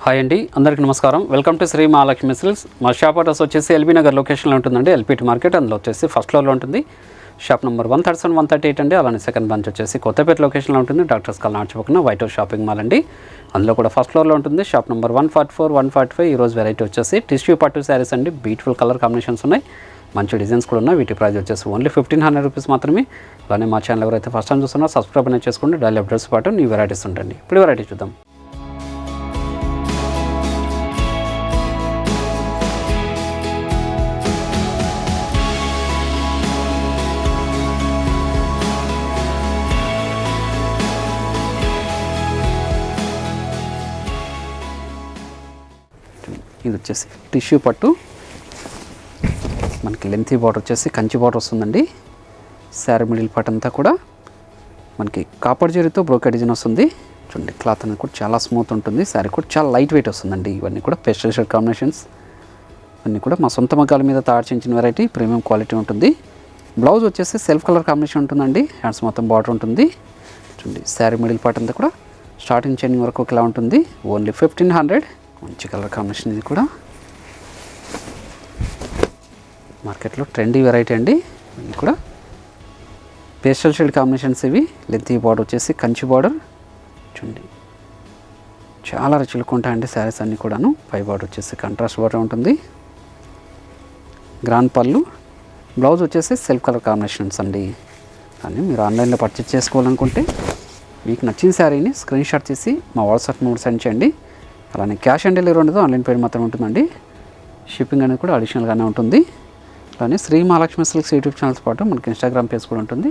Hi అండి, అందరికీ నమస్కారం. Welcome to Shri Mahalakshmi silks. మా షాప్ అడ్రస్ వచ్చేసి ఎల్బీ నగర్ లొకేషన్లో ఉంటుందండి. ఎల్పిటి మార్కెట్, అందులో వచ్చేసి ఫస్ట్ ఫ్లోర్లో ఉంటుంది. షాప్ నెంబర్ 137, 138 అండి. అలానే సెకండ్ బ్రాంచ్ వచ్చేసి కొత్తపేట లొకేషన్లో ఉంటుంది. డాక్టర్స్ కాలనీ పక్కన వైట్ హౌస్ షాపింగ్ మాల్ అండి. అందులో కూడా ఫస్ట్ ఫ్లోర్లో ఉంటుంది. Shop number 144, 145. ఈరోజు వెరైటీ వచ్చేసి టిష్యూ పట్టు శారీస్ అండి. బ్యూటిఫుల్ కలర్ కాంబినేషన్స్ ఉన్నాయి, మంచి డిజైన్స్ కూడా ఉన్నాయి. వీటి ప్రైస్ వచ్చేసి ఓన్లీ 1500 రూపీస్ మాత్రమే. అలానే మా ఛానల్ ఎవరైతే ఫస్ట్ టైం చూస్తున్నారో సబ్స్క్రైబ్ అనేది చేసుకోండి. డైలీ అప్డేట్స్ పాటు న్యూ వెరైటీస్ ఉంటాయండి. ఇప్పుడు వెరైటీ చూద్దాం. ఇది వచ్చేసి టిష్యూ పట్టు, మనకి లెంతీ బార్డర్ వచ్చేసి కంచి బార్డర్ వస్తుందండి. శారీ మిడిల్ పార్ట్ అంతా కూడా మనకి కాపర్ జరీతో బ్రోకెట్ డిజైన్ వస్తుంది. చూడండి, క్లాత్ అనేది కూడా చాలా స్మూత్ ఉంటుంది. శారీ కూడా చాలా లైట్ వెయిట్ వస్తుందండి. ఇవన్నీ కూడా పేస్టల్ షేడ్ కాంబినేషన్స్, ఇవన్నీ కూడా మా సొంత మగ్గాల మీద తయారు చేసిన వెరైటీ, ప్రీమియం క్వాలిటీ ఉంటుంది. బ్లౌజ్ వచ్చేసి సెల్ఫ్ కలర్ కాంబినేషన్ ఉంటుందండి. హ్యాండ్స్ మొత్తం బార్డర్ ఉంటుంది. చూడండి, శారీ మిడిల్ పార్ట్ అంతా కూడా స్టార్టింగ్ చైనింగ్ వరకు ఇలా ఉంటుంది. ఓన్లీ 1500. మంచి కలర్ కాంబినేషన్, ఇది కూడా మార్కెట్లో ట్రెండీ వెరైటీ అండి. ఇది కూడా పేస్టల్ షేడ్ కాంబినేషన్స్. ఇవి లెంతీ బార్డర్ వచ్చేసి కంచి బార్డర్. చూడండి, చాలా రుచులుగా ఉంటాయండి శారీస్ అన్నీ కూడాను. పై బార్డర్ వచ్చేసి కాంట్రాస్ట్ బార్డర్ ఉంటుంది. గ్రాండ్ పళ్ళు, బ్లౌజ్ వచ్చేసి సెల్ఫ్ కలర్ కాంబినేషన్స్ అండి. కానీ మీరు ఆన్లైన్లో పర్చేస్ చేసుకోవాలనుకుంటే మీకు నచ్చిన శారీని స్క్రీన్ షాట్ తీసి మా వాట్సాప్ నెంబర్ సెండ్ చేయండి. అలానే క్యాష్ ఆన్ డెలివరీ ఉండదు, ఆన్లైన్ పేమెంట్ మాత్రం ఉంటుందండి. షిప్పింగ్ అనేది కూడా అడిషనల్గానే ఉంటుంది. అలానే Shri Mahalakshmi silks YouTube channels పాటు మనకి ఇన్స్టాగ్రామ్ పేజ్ కూడా ఉంటుంది.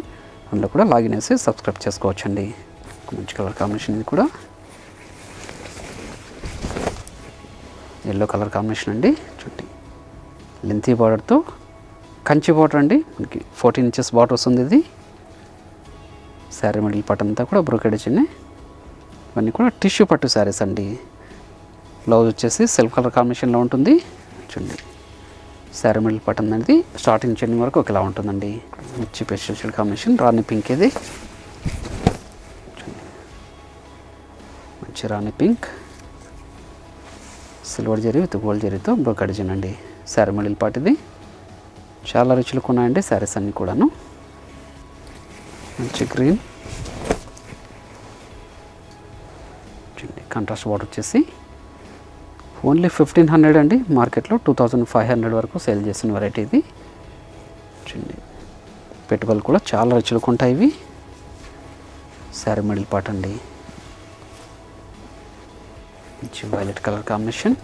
అందులో కూడా లాగిన్ చేసి సబ్స్క్రైబ్ చేసుకోవచ్చండి. మంచి కలర్ కాంబినేషన్, ఇది కూడా ఎల్లో కలర్ కాంబినేషన్ అండి. చూడండి, లెంతీ బార్డర్తో కంచి బార్డర్ అండి. మనకి 14 ఇంచెస్ బార్డర్ వస్తుంది. ఇది శారీ మిడిల్ పార్ట్ అంతా కూడా బ్రోకెడ్ డిజైన్. ఇవన్నీ కూడా టిష్యూ పట్టు శారీస్ అండి. బ్లౌజ్ వచ్చేసి సెల్ఫ్ కలర్ కాంబినేషన్లో ఉంటుంది. చూడండి, శారీ మిడిల్ పార్ట్ అనేది స్టార్టింగ్ చైనింగ్ వరకు ఒకేలా ఉంటుందండి. మంచి pastel shade combination, rani pink. ఇది చూడండి, మంచి rani pink, silver zari with gold జరీతో బ్రోకెడ్ డిజైన్ అండి. శారీ మిడిల్ పార్ట్ ఇది. చాలా రుచులకు ఉన్నాయండి శారీస్ అన్నీ కూడాను. మంచి గ్రీన్, చూడండి కాంట్రాస్ట్ బార్డర్ వచ్చేసి ఓన్లీ 1500 అండి. మార్కెట్లో 2500 వరకు సేల్ చేసిన వెరైటీ ఇది. చూడండి, పెట్టుబడులు కూడా చాలా రుచులకు ఉంటాయి ఇవి. శారీ మిడిల్ పార్ట్ అండి. మంచి వైలెట్ కలర్ కాంబినేషన్,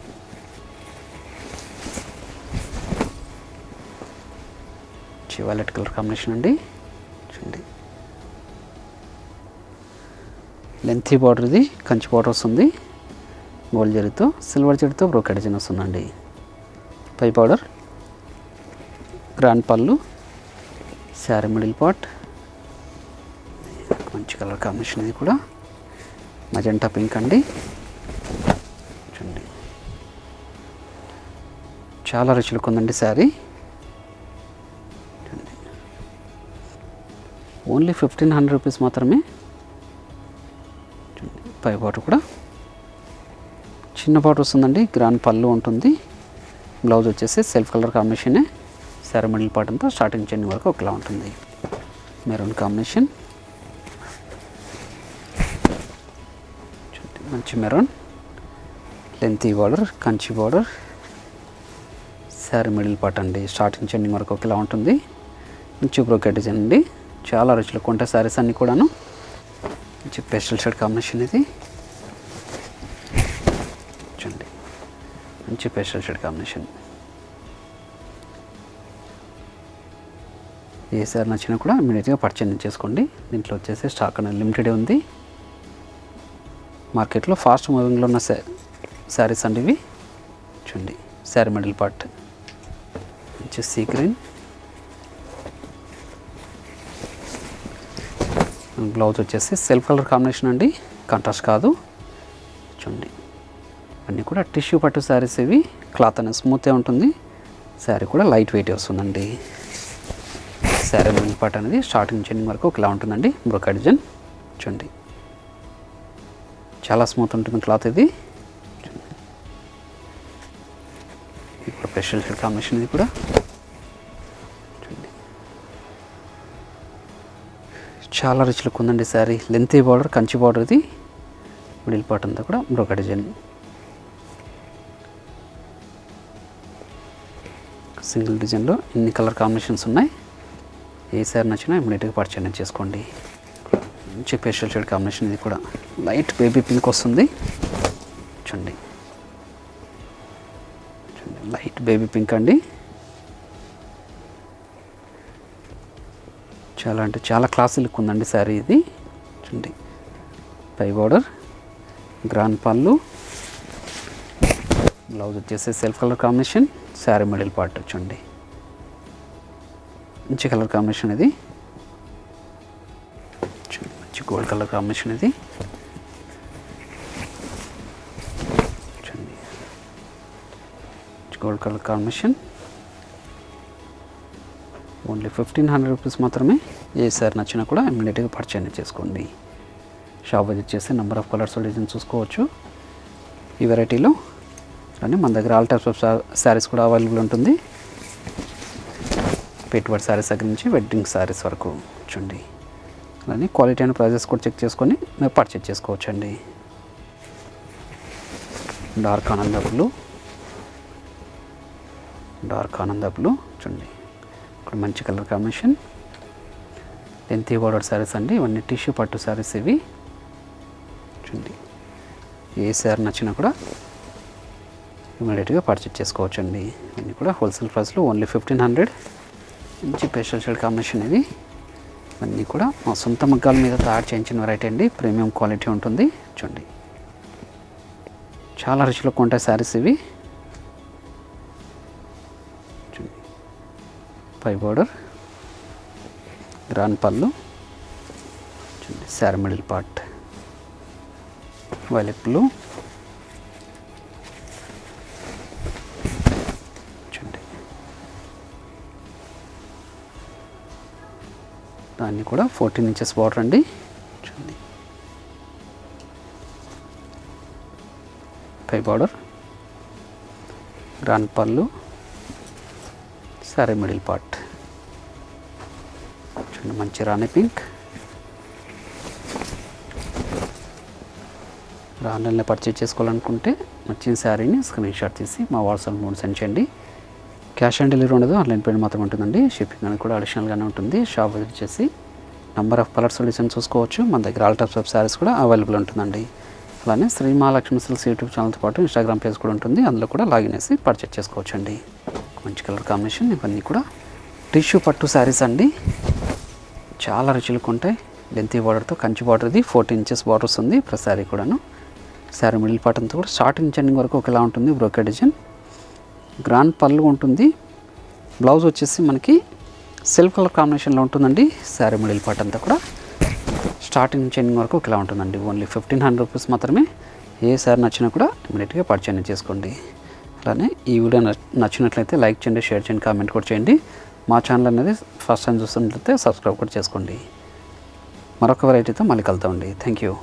మంచి వైలెట్ కలర్ కాంబినేషన్ అండి. చూడండి, లెంతీ బార్డర్, ఇది కంచి బార్డర్ వస్తుంది. గోల్డ్ జరీతో సిల్వర్ జరీతో బ్రోకెడ్ డిజైన్ వస్తుందండి. పై బార్డర్, గ్రాండ్ పళ్ళు, శారీ మిడిల్ పార్ట్. మంచి కలర్ కాంబినేషన్, ఇది కూడా మజెంటా పింక్ అండి. చూడండి, చాలా రుచులకు ఉందండి శారీ. ఓన్లీ 1500 రూపీస్ మాత్రమే. పై బార్డర్ కూడా చిన్న బార్డర్ వస్తుందండి. గ్రాండ్ పళ్ళు ఉంటుంది. బ్లౌజ్ వచ్చేసి సెల్ఫ్ కలర్ కాంబినేషనే. శారీ మిడిల్ పార్ట్ అంతా స్టార్టింగ్ చైనింగ్ వరకు ఒకలా ఉంటుంది. మెరూన్ కాంబినేషన్, మంచి maroon, lengthy border, Kanchi border. Sari middle part అండి స్టార్టింగ్ చైనింగ్ వరకు ఒకలా ఉంటుంది. మంచి బ్రోకెట్ డిజైన్ అండి. చాలా రుచులకు ఉంటాయి శారీస్ అన్నీ కూడాను. మంచి పేస్టల్ షేడ్ కాంబినేషన్ ఇది. చూడండి, మంచి పేస్టల్ షేడ్ కాంబినేషన్. ఏ సారీ నచ్చినా కూడా ఇమీడియట్గా పర్చేజ్ చేసుకోండి. దీంట్లో వచ్చేసి స్టాక్ అనేది లిమిటెడ్ ఉంది. మార్కెట్లో ఫాస్ట్ మూవింగ్లో ఉన్న శారీస్ అండి ఇవి. చూడండి, శారీ మిడిల్ పార్ట్ మంచి సీ గ్రీన్, బ్లౌజ్ వచ్చేసి సెల్ఫ్ కలర్ కాంబినేషన్ అండి, కాంట్రాస్ట్ కాదు. చూడండి, అన్నీ కూడా టిష్యూ పట్టు శారీస్ ఇవి. క్లాత్ అనేది స్మూత్గా ఉంటుంది. శారీ కూడా లైట్ వెయిట్ వస్తుందండి. శారీ మిడిల్ పార్ట్ అనేది స్టార్టింగ్ చైనింగ్ వరకు ఒకలా ఉంటుందండి. Brocade design. చూడండి, చాలా స్మూత్ ఉంటుంది క్లాత్ ఇది. స్పెషల్ షేడ్ కాంబినేషన్ ఇది కూడా చూడండి. చాలా రిచ్ లుక్ ఉందండి sari. Lengthy border, Kanchi border, ఇది మిడిల్ పార్ట్ అంతా కూడా బ్రోకెట్ డిజైన్. సింగిల్ డిజైన్లో ఇన్ని కలర్ కాంబినేషన్స్ ఉన్నాయి. ఏ సారీ నచ్చినా ఇమీడియట్గా పర్చేజ్ చేసుకోండి. మంచి పేస్టల్ షేడ్ కాంబినేషన్ ఇది కూడా. లైట్ బేబీ పింక్ వస్తుంది చూడండి. లైట్ బేబీ పింక్ అండి. చాలా అంటే చాలా క్లాసీ లుక్ ఉందండి శారీ ఇది చూడండి. పై బార్డర్, గ్రాండ్ పళ్ళు, బ్లౌజ్ వచ్చేసి self colour combination, sari middle part చూడండి. మంచి కలర్ కాంబినేషన్ ఇది. మంచి గోల్డ్ కలర్ కాంబినేషన్ ఇది చూడండి. Gold colour combination. Only 1500 rupees మాత్రమే. ఏ సారీ నచ్చినా కూడా ఇమ్మీడియట్గా పర్చేజ్ చేసుకోండి. షాప్ విజిట్ చేసి నెంబర్ ఆఫ్ కలర్స్ డిజైన్ చూసుకోవచ్చు ఈ వెరైటీలో. కానీ మన దగ్గర ఆల్ టైప్స్ ఆఫ్ శారీస్ కూడా అవైలబుల్ ఉంటుంది. పెట్టుబడి శారీస్ దగ్గర నుంచి వెడ్డింగ్ శారీస్ వరకు చూడండి. అలానే క్వాలిటీ అండ్ ప్రైజెస్ కూడా చెక్ చేసుకొని మీరు పర్చేజ్ చేసుకోవచ్చు అండి. డార్క్ ఆనంద బ్లూ, డార్క్ ఆనంద బ్లూ చూడండి. ఇక్కడ మంచి colour combination. Lengthy border saris అండి ఇవన్నీ. టిష్యూ పట్టు శారీస్ ఇవి చూడండి. ఏ శారీ నచ్చినా కూడా ఇమీడియట్గా పర్చేజ్ చేసుకోవచ్చు అండి. ఇవన్నీ కూడా హోల్సేల్ ప్రైస్లో ఓన్లీ 1500. మంచి పేస్టల్ షేడ్ కాంబినేషన్ ఇది. ఇవన్నీ కూడా మా సొంత మగ్గాల మీద తయారు చేయించిన వెరైటీ అండి. ప్రీమియం క్వాలిటీ ఉంటుంది చూడండి. చాలా రిచ్ లుక్ ఉంటాయి శారీస్ ఇవి చూడండి. పై బార్డర్, గ్రాండ్ పళ్ళు చూడండి. Sari middle part, violet blue చూడండి. దాన్ని కూడా 14 ఇంచెస్ బార్డర్ అండి చూడండి. పై బార్డర్, గ్రాండ్ పళ్ళు, సారీ మిడిల్ పార్ట్ చూడండి. మంచి రాణి పింక్. ఆన్లైన్లో పర్చేజ్ చేసుకోవాలనుకుంటే నచ్చిన శారీని స్క్రీన్ షాట్ తీసి మా వాట్సాప్ మూడు సెండ్ చేయండి. క్యాష్ ఆన్ డెలివరీ ఉండదు, ఆన్లైన్ పేమెంట్ మాత్రం ఉంటుందండి. షిప్పింగ్ అనేది కూడా అడిషనల్గానే ఉంటుంది. షాప్ విజిట్ చేసి నెంబర్ ఆఫ్ కలర్స్ డిజైన్ చూసుకోవచ్చు. మన దగ్గర ఆల్ టైప్స్ ఆఫ్ శారీస్ కూడా అవైలబుల్ ఉంటుందండి. అలానే శ్రీ మహాలక్ష్మి సిల్క్స్ యూట్యూబ్ ఛానల్తో పాటు ఇన్స్టాగ్రామ్ పేజ్ కూడా ఉంటుంది. అందులో కూడా లాగిన్ వేసి పర్చేజ్ చేసుకోవచ్చు అండి. మంచి కలర్ కాంబినేషన్. ఇవన్నీ కూడా టిష్యూ పట్టు శారీస్ అండి. చాలా రుచులకు ఉంటాయి. లెంతీ బార్డర్తో కంచి బార్డర్, ఇది 14 ఇంచెస్ బార్డర్ వస్తుంది ప్రతి శారీ కూడాను. శారీ మిడిల్ పార్ట్ అంతా కూడా స్టార్టింగ్ ఎండింగ్ వరకు ఒకేలా ఉంటుంది. బ్రోకెట్ డిజైన్, గ్రాండ్ పళ్ళు ఉంటుంది. బ్లౌజ్ వచ్చేసి మనకి సెల్ఫ్ కలర్ కాంబినేషన్లో ఉంటుందండి. శారీ మిడిల్ పార్ట్ అంతా కూడా స్టార్టింగ్ నుంచి ఎండింగ్ వరకు ఒకేలా ఉంటుందండి. ఓన్లీ 1500 రూపీస్ మాత్రమే. ఏ శారీ నచ్చినా కూడా ఇమీడియట్గా పర్చేజ్ చేసుకోండి. అలానే ఈ వీడియో నచ్చినట్లయితే లైక్ చేయండి, షేర్ చేయండి, కామెంట్ కూడా చేయండి. మా ఛానల్ అనేది ఫస్ట్ టైం చూస్తున్నట్లయితే సబ్స్క్రైబ్ కూడా చేసుకోండి. మరొక వెరైటీతో మళ్ళీ కలుద్దామండి. Thank you.